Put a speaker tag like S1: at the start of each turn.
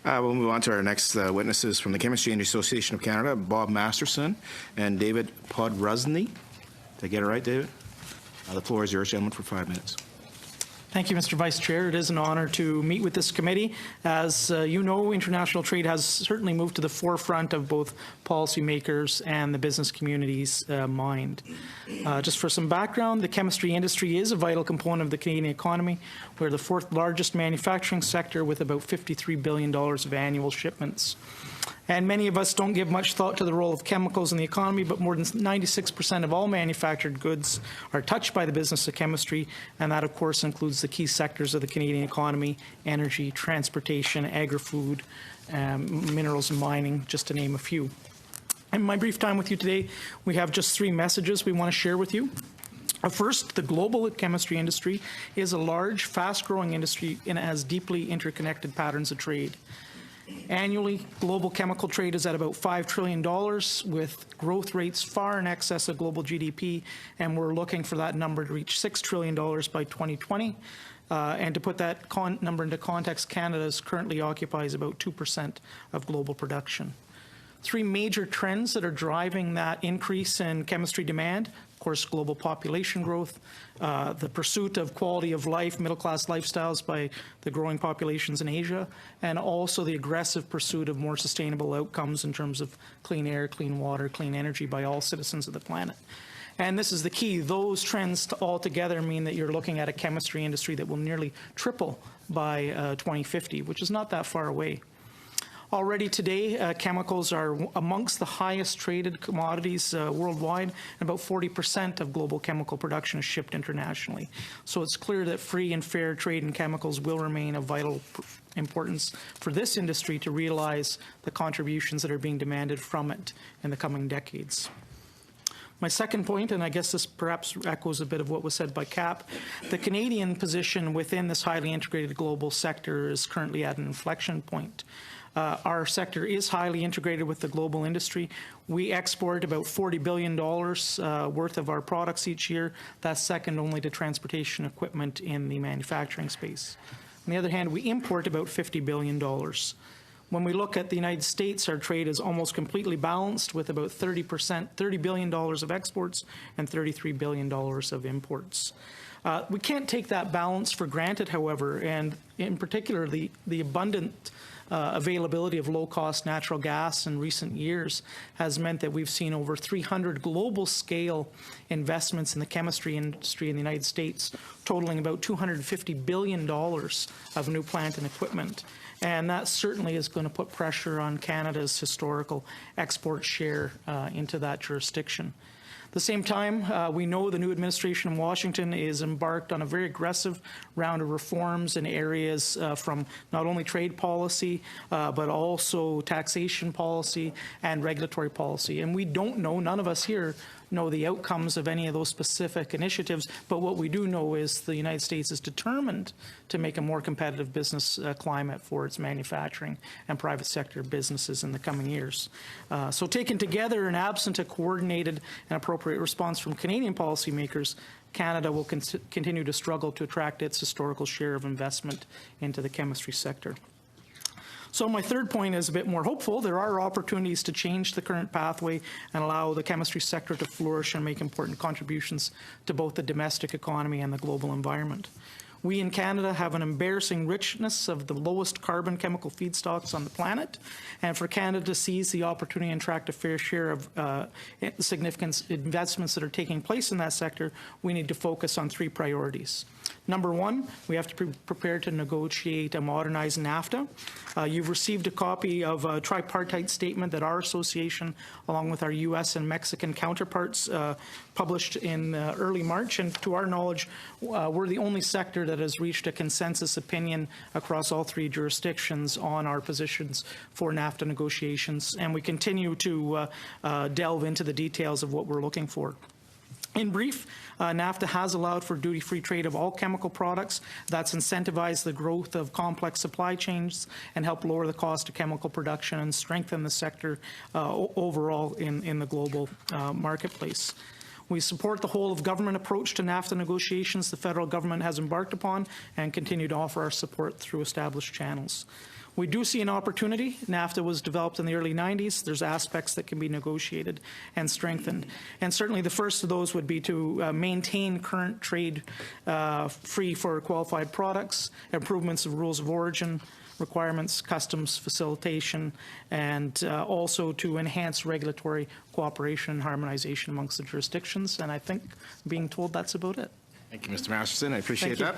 S1: We'll move on to our next witnesses from the Chemistry Industry Association of Canada, Bob Masterson and David Podruzny. Did I get it right, David? The floor is yours, gentlemen, for 5 minutes.
S2: Thank you, Mr. Vice Chair. It is an honor to meet with this committee. As you know, international trade has certainly moved to the forefront of both policymakers and the business community's mind. Just for some background, the chemistry industry is a vital component of the Canadian economy. We're the fourth largest manufacturing sector with about $53 billion of annual shipments. And many of us don't give much thought to the role of chemicals in the economy, but more than 96% of all manufactured goods are touched by the business of chemistry, and that, of course, includes the key sectors of the Canadian economy: energy, transportation, agri-food, minerals and mining, just to name a few. In my brief time with you today, we have just 3 messages we want to share with you. First, the global chemistry industry is a large, fast-growing industry and has deeply interconnected patterns of trade. Annually, global chemical trade is at about $5 trillion, with growth rates far in excess of global GDP, and we're looking for that number to reach $6 trillion by 2020. And to put that number into context, Canada currently occupies about 2% of global production. 3 major trends that are driving that increase in chemistry demand: of course, global population growth, the pursuit of quality of life, middle-class lifestyles by the growing populations in Asia, and also the aggressive pursuit of more sustainable outcomes in terms of clean air, clean water, clean energy by all citizens of the planet. And this is the key. Those trends all together mean that you're looking at a chemistry industry that will nearly triple by 2050, which is not that far away. Already today, chemicals are amongst the highest traded commodities worldwide, and about 40% of global chemical production is shipped internationally. So it's clear that free and fair trade in chemicals will remain of vital importance for this industry to realize the contributions that are being demanded from it in the coming decades. My second point, and I guess this perhaps echoes a bit of what was said by Cap, the Canadian position within this highly integrated global sector is currently at an inflection point. Our sector is highly integrated with the global industry. We export about $40 billion worth of our products each year. That's second only to transportation equipment in the manufacturing space. On the other hand, we import about $50 billion. When we look at the United States, our trade is almost completely balanced with about $30 billion of exports and $33 billion of imports. We can't take that balance for granted, however, and in particular, the abundant availability of low-cost natural gas in recent years has meant that we've seen over 300 global-scale investments in the chemistry industry in the United States, totaling about $250 billion of new plant and equipment. And that certainly is going to put pressure on Canada's historical export share into that jurisdiction. At the same time, we know the new administration in Washington is embarked on a very aggressive round of reforms in areas from not only trade policy, but also taxation policy and regulatory policy. And we don't know, none of us here know the outcomes of any of those specific initiatives, but what we do know is the United States is determined to make a more competitive business climate for its manufacturing and private sector businesses in the coming years. So taken together and absent a coordinated and appropriate response from Canadian policymakers, Canada will continue to struggle to attract its historical share of investment into the chemistry sector. So my third point is a bit more hopeful. There are opportunities to change the current pathway and allow the chemistry sector to flourish and make important contributions to both the domestic economy and the global environment. We in Canada have an embarrassing richness of the lowest carbon chemical feedstocks on the planet, and for Canada to seize the opportunity and attract a fair share of significant investments that are taking place in that sector, we need to focus on 3 priorities. Number 1, we have to be prepared to negotiate a modernized NAFTA. You've received a copy of a tripartite statement that our association, along with our U.S. and Mexican counterparts, published in early March. And to our knowledge, we're the only sector that has reached a consensus opinion across all 3 jurisdictions on our positions for NAFTA negotiations. And we continue to delve into the details of what we're looking for. In brief, NAFTA has allowed for duty-free trade of all chemical products. That's incentivized the growth of complex supply chains and helped lower the cost of chemical production and strengthen the sector overall in the global marketplace. We support the whole-of-government approach to NAFTA negotiations the federal government has embarked upon and continue to offer our support through established channels. We do see an opportunity. NAFTA was developed in the early 90s. There's aspects that can be negotiated and strengthened. And certainly the first of those would be to maintain current trade free for qualified products, improvements of rules of origin, requirements, customs facilitation, and also to enhance regulatory cooperation and harmonization amongst the jurisdictions. And I think being told that's about it.
S1: Thank you, Mr. Masterson. I appreciate
S2: Thank you.
S1: that.